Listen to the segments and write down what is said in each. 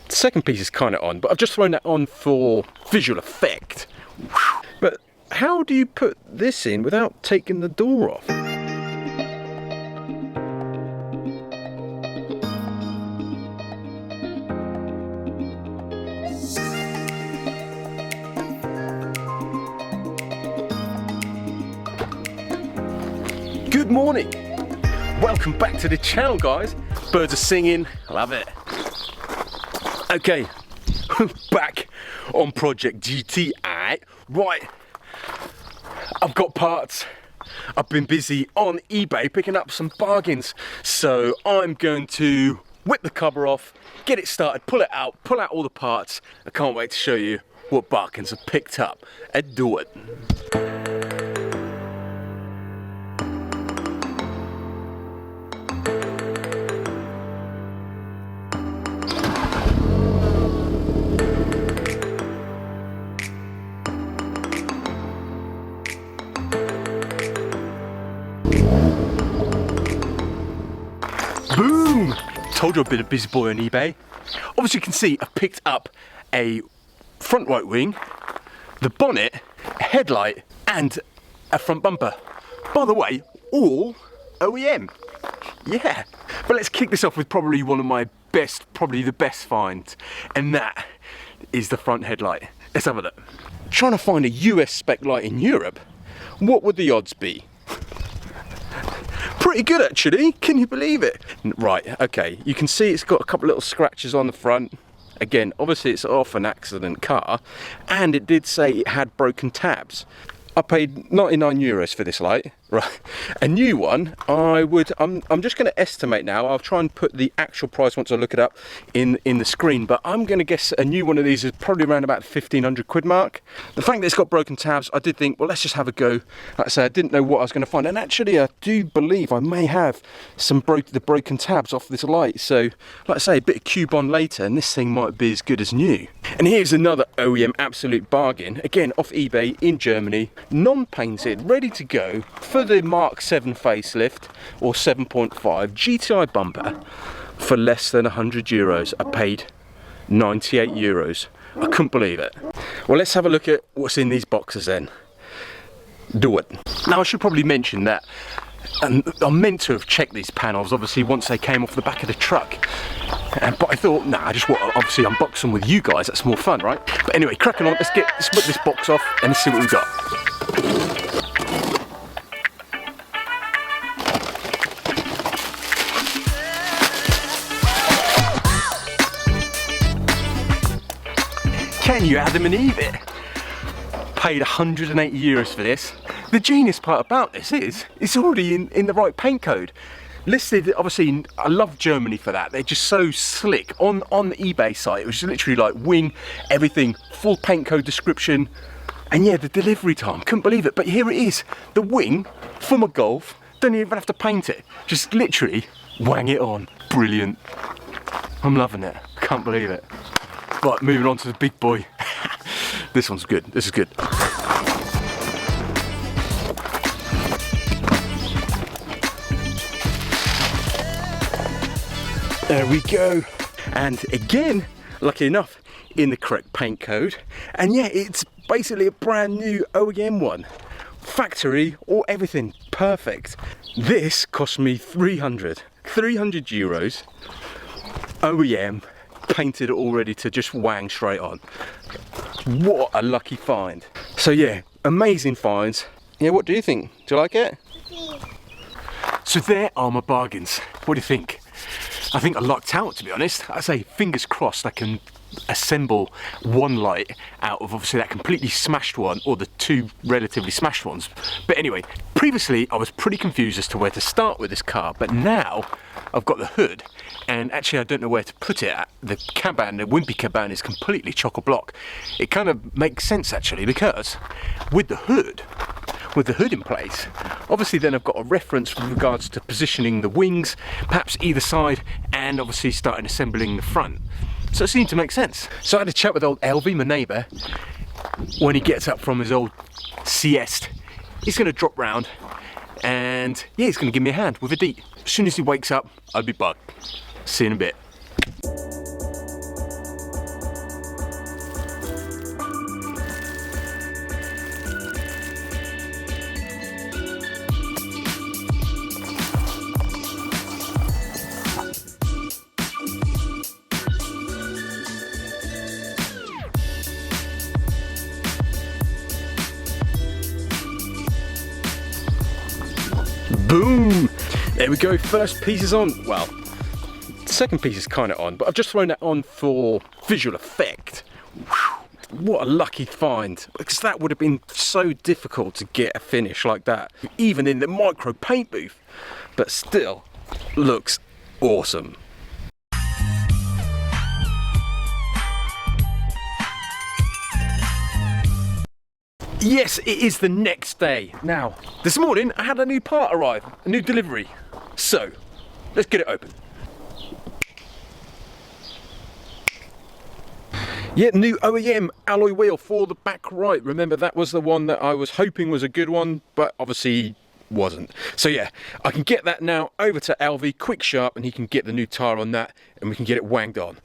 The second piece is kind of on, but I've just thrown that on for visual effect. But how do you put this in without taking the door off? Good morning, welcome back to the channel, guys. Birds are singing, love it. Okay, back on Project GTI. Right, I've got parts. I've been busy on eBay picking up some bargains, so I'm going to whip the cover off, get it started, pull out all the parts. I can't wait to show you what bargains I've picked up and do it. Boom! Told you I've been a busy boy on eBay. Obviously you can see I've picked up a front right wing, the bonnet, a headlight and a front bumper. By the way, all OEM. Yeah. But let's kick this off with probably one of my best, probably the best finds, and that is the front headlight. Let's have a look. Trying to find a US spec light in Europe, what would the odds be? Pretty good actually, can you believe it? Right, okay, you can see it's got a couple little scratches on the front. Again, obviously it's off an accident car, and it did say it had broken tabs. I paid 99 euros for this light, right? A new one, I'm just gonna estimate now. I'll try and put the actual price once I look it up in the screen, but I'm gonna guess a new one of these is probably around about the 1500 quid mark. The fact that it's got broken tabs, I did think, well, let's just have a go. Like I say, I didn't know what I was gonna find, and actually I do believe I may have some broken tabs off this light. So, like I say, a bit of cube on later, and this thing might be as good as new. And here's another OEM absolute bargain, again off eBay in Germany, non-painted, ready to go for the Mark 7 facelift or 7.5 GTI bumper for less than 100 euros. I paid 98 euros. I couldn't believe it. Well, let's have a look at what's in these boxes then. Do it. Now I should probably mention that I'm meant to have checked these panels obviously once they came off the back of the truck, but I thought, nah, I just want to obviously unbox them with you guys, that's more fun, right? But anyway, cracking on, let's put this box off and let's see what we've got. Can you Adam and Eve it? Paid 180 euros for this. The genius part about this is it's already in the right paint code. Listed, obviously, I love Germany for that. They're just so slick. On the eBay site, it was literally like wing, everything, full paint code description. And yeah, the delivery time, couldn't believe it. But here it is, the wing for my Golf. Don't even have to paint it. Just literally wang it on. Brilliant. I'm loving it, can't believe it. Right, moving on to the big boy. This one's good, this is good. There we go. And again, lucky enough, in the correct paint code. And yeah, it's basically a brand new OEM one. Factory or everything, perfect. This cost me 300 euros. OEM, painted all ready to just wang straight on. What a lucky find. So yeah, amazing finds. Yeah, what do you think? Do you like it? So there are my bargains. What do you think? I think I lucked out, to be honest. I say fingers crossed I can assemble one light out of obviously that completely smashed one or the two relatively smashed ones. But anyway, previously I was pretty confused as to where to start with this car, but now I've got the hood and actually I don't know where to put it at. The cabin, the WIMPY cabin is completely chock-a-block. It kind of makes sense actually, because with the hood in place, obviously then I've got a reference with regards to positioning the wings, perhaps either side, and obviously starting assembling the front. So it seemed to make sense. So I had a chat with old Elvie, my neighbour. When he gets up from his old siesta, he's going to drop round and yeah, he's going to give me a hand with a deet. As soon as he wakes up, I'll be back. See you in a bit. Boom! There we go, first piece is on. Well, the second piece is kind of on, but I've just thrown that on for visual effect. Whew. What a lucky find, because that would have been so difficult to get a finish like that, even in the micro paint booth, but still looks awesome. Yes, it is the next day. Now, this morning I had a new part arrive, a new delivery. So, let's get it open. Yeah, new OEM alloy wheel for the back right. Remember, that was the one that I was hoping was a good one, but obviously wasn't. So yeah, I can get that now over to LV Quick Sharp and he can get the new tyre on that and we can get it wanged on.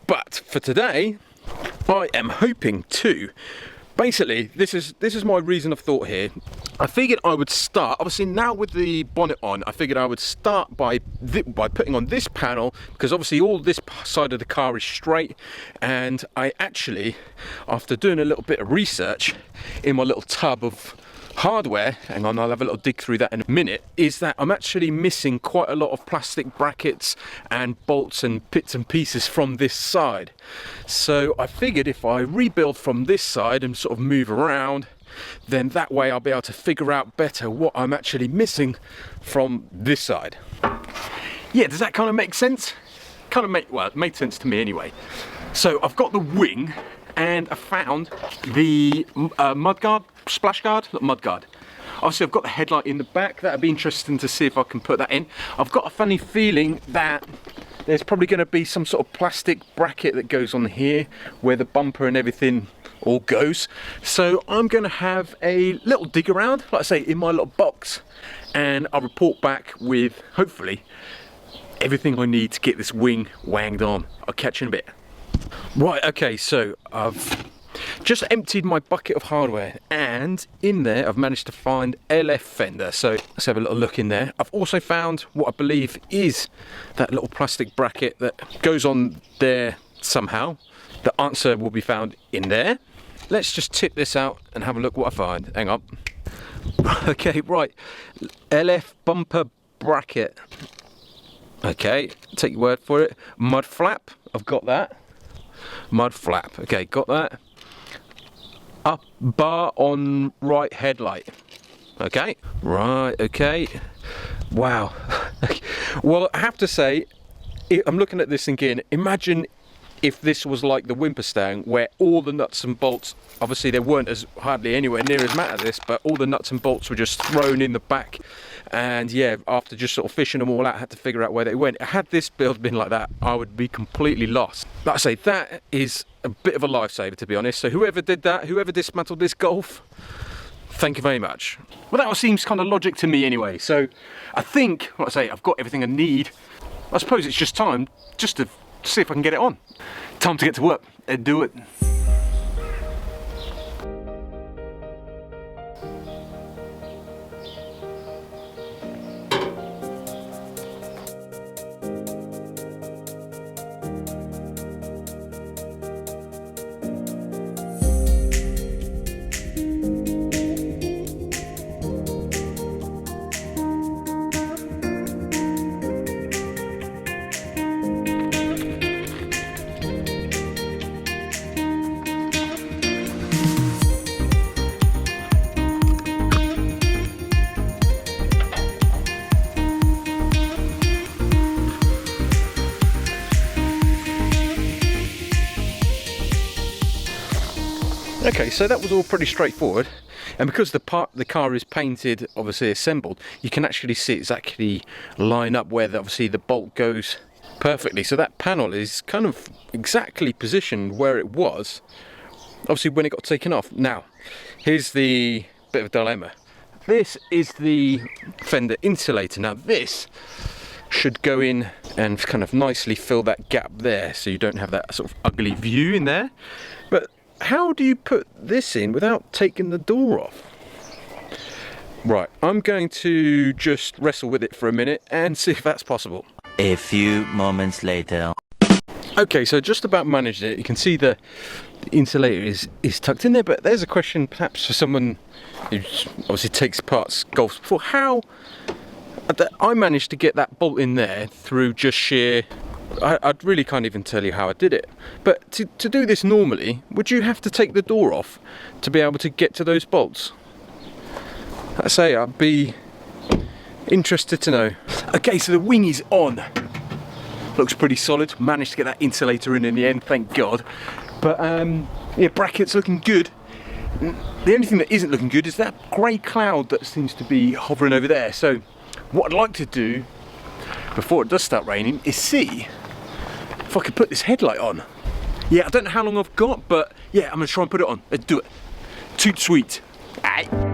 But for today, I am hoping to basically, this is my reason of thought here. I figured I would start, obviously now with the bonnet on, I figured I would start by putting on this panel, because obviously all this side of the car is straight, and I actually, after doing a little bit of research in my little tub of hardware, hang on, I'll have a little dig through that in a minute, is that I'm actually missing quite a lot of plastic brackets and bolts and bits and pieces from this side. So I figured if I rebuild from this side and sort of move around, then that way I'll be able to figure out better what I'm actually missing from this side. Yeah, does that kind of make sense? Well, it made sense to me anyway. So I've got the wing, and I found the mudguard, splash guard, not mudguard. Obviously I've got the headlight in the back. That'd be interesting to see if I can put that in. I've got a funny feeling that there's probably going to be some sort of plastic bracket that goes on here where the bumper and everything all goes. So I'm going to have a little dig around, like I say, in my little box, and I'll report back with hopefully everything I need to get this wing wanged on. I'll catch you in a bit. Right, okay, so I've just emptied my bucket of hardware, and in there I've managed to find LF fender. So let's have a little look in there. I've also found what I believe is that little plastic bracket that goes on there somehow. The answer will be found in there. Let's just tip this out and have a look what I find. Hang on. Okay, right, LF bumper bracket. Okay, take your word for it. Mud flap, I've got that. Mud flap, okay, got that. Up bar on right headlight. Okay, right, okay. Wow. Well, I have to say, I'm looking at this thinking, imagine if this was like the WIMPY Stang, where all the nuts and bolts, obviously there weren't as hardly anywhere near as mad as this, but all the nuts and bolts were just thrown in the back. And yeah, after just sort of fishing them all out, I had to figure out where they went. Had this build been like that, I would be completely lost. Like I say, that is a bit of a lifesaver, to be honest. So whoever did that, whoever dismantled this Golf, thank you very much. Well, that all seems kind of logic to me anyway. So I think, like I say, I've got everything I need. I suppose it's just time just to see if I can get it on. Time to get to work and do it. Okay, so that was all pretty straightforward, and because the car is painted, obviously assembled, you can actually see exactly line up where obviously the bolt goes perfectly. So that panel is kind of exactly positioned where it was, obviously when it got taken off. Now, here's the bit of a dilemma. This is the fender insulator. Now this should go in and kind of nicely fill that gap there, so you don't have that sort of ugly view in there. But how do you put this in without taking the door off? Right, I'm going to just wrestle with it for a minute and see if that's possible. A few moments later. Okay, so just about managed it. You can see the insulator is tucked in there, but there's a question perhaps for someone who obviously takes parts Golfs before. How I managed to get that bolt in there through just sheer... I really can't even tell you how I did it. But to do this normally, would you have to take the door off to be able to get to those bolts? I say I'd be interested to know. Okay, so the wing is on. Looks pretty solid. Managed to get that insulator in the end, thank God. But yeah, brackets looking good. The only thing that isn't looking good is that grey cloud that seems to be hovering over there. So what I'd like to do before it does start raining is see if I could put this headlight on. Yeah, I don't know how long I've got, but yeah, I'm gonna try and put it on. Let's do it. Toot sweet. Aye.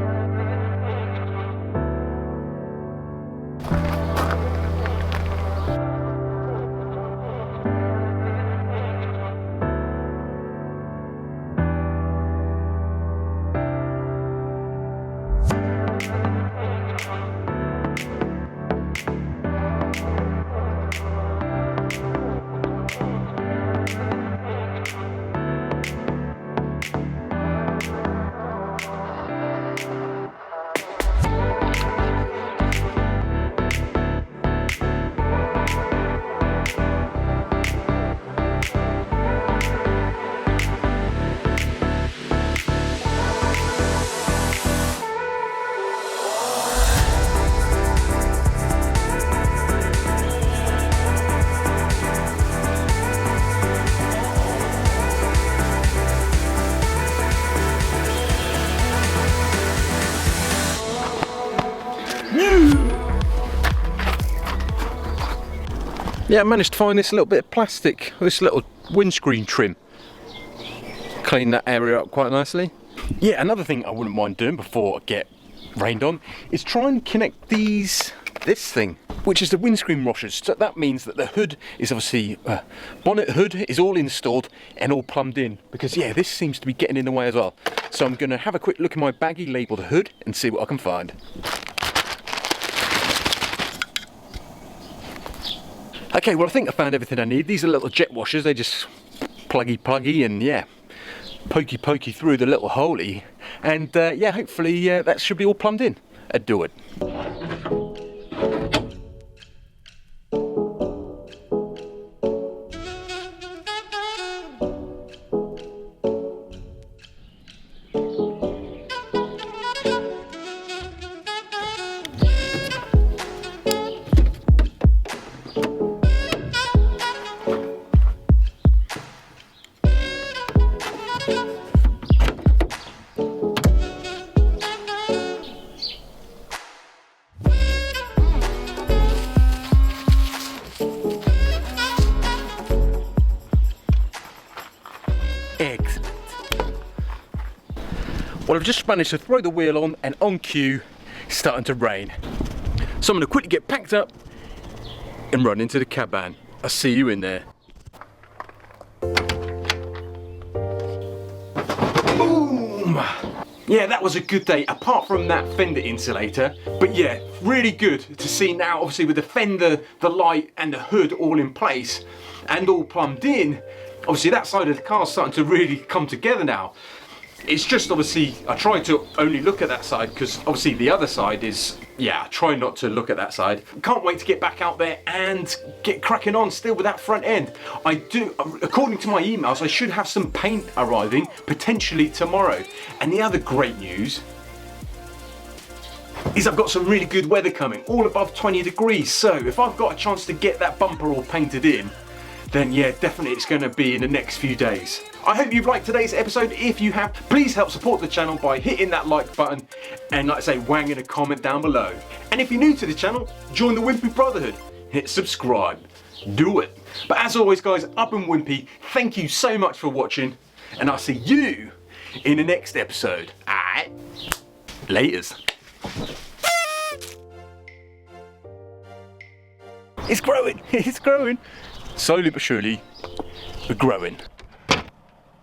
Yeah, I managed to find this little bit of plastic, this little windscreen trim. Clean that area up quite nicely. Yeah, another thing I wouldn't mind doing before I get rained on is try and connect this thing, which is the windscreen washers. So that means that the hood is obviously, bonnet hood is all installed and all plumbed in, because yeah, this seems to be getting in the way as well. So I'm gonna have a quick look in my baggie labelled hood and see what I can find. Okay, well I think I found everything I need. These are little jet washers, they just pluggy and yeah, pokey through the little holey. And yeah, hopefully that should be all plumbed in. I'd do it. Excellent. Well, I've just managed to throw the wheel on, and on cue, it's starting to rain. So I'm going to quickly get packed up and run into the cabin. I'll see you in there. Boom! Yeah, that was a good day, apart from that fender insulator. But yeah, really good to see now, obviously with the fender, the light and the hood all in place and all plumbed in. Obviously that side of the car is starting to really come together now. It's just obviously, I try to only look at that side because obviously the other side is, yeah, I try not to look at that side. Can't wait to get back out there and get cracking on still with that front end. I do, according to my emails, I should have some paint arriving potentially tomorrow. And the other great news is I've got some really good weather coming, all above 20 degrees. So if I've got a chance to get that bumper all painted in, then yeah, definitely it's going to be in the next few days. I hope you've liked today's episode. If you have, please help support the channel by hitting that like button and, like I say, wanging a comment down below. And if you're new to the channel, join the Wimpy Brotherhood. Hit subscribe. Do it. But as always, guys, up and Wimpy, thank you so much for watching, and I'll see you in the next episode. Alright, laters. It's growing. It's growing. Slowly but surely, we're growing.